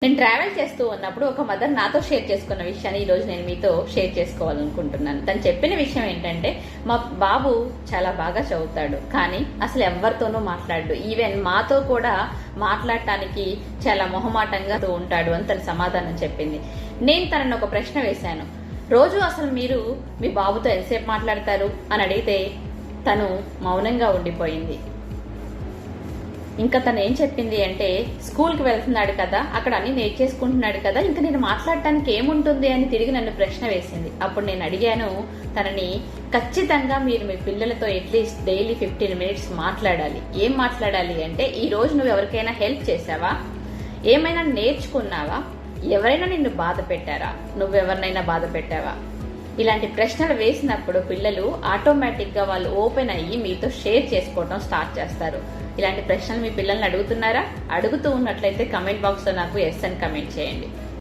నేను ట్రావెల్ చేస్తూ ఉన్నప్పుడు ఒక మదర్ నాతో షేర్ చేసుకున్న విషయాన్ని ఈ రోజు నేను మీతో షేర్ చేసుకోవాలనుకుంటున్నాను. తను చెప్పిన విషయం ఏంటంటే, మా బాబు చాలా బాగా చదువుతాడు, కానీ అసలు ఎవరితోనూ మాట్లాడు, ఈవెన్ మాతో కూడా మాట్లాడటానికి చాలా మొహమాటంగా ఉంటాడు అని తను సమాధానం చెప్పింది. నేను తనని ఒక ప్రశ్న వేశాను, రోజు అసలు మీరు మీ బాబుతో ఎంతసేపు మాట్లాడతారు అని అడిగితే తను మౌనంగా ఉండిపోయింది. ఇంకా తను ఏం చెప్పింది అంటే, స్కూల్కి వెళ్తున్నాడు కదా, అక్కడ అన్ని నేర్చేసుకుంటున్నాడు కదా, ఇంకా నేను మాట్లాడటానికి ఏముంటుంది అని తిరిగి నన్ను ప్రశ్న వేసింది. అప్పుడు నేను అడిగాను తనని, ఖచ్చితంగా మీరు మీ పిల్లలతో అట్లీస్ట్ డైలీ 15 minutes మాట్లాడాలి. ఏం మాట్లాడాలి అంటే, ఈ రోజు నువ్వు ఎవరికైనా హెల్ప్ చేసావా, ఏమైనా నేర్చుకున్నావా, ఎవరైనా నిన్ను బాధ పెట్టారా, నువ్వెవరినైనా బాధ పెట్టావా, ఇలాంటి ప్రశ్నలు వేసినప్పుడు పిల్లలు ఆటోమేటిక్ గా వాళ్ళు ఓపెన్ అయ్యి మీతో షేర్ చేసుకోవడం స్టార్ట్ చేస్తారు. ఇలాంటి ప్రశ్నలు మీ పిల్లల్ని అడుగుతున్నారా? అడుగుతూ ఉన్నట్లయితే కమెంట్ బాక్స్ లో నాకు ఎస్ అని కమెంట్ చేయండి.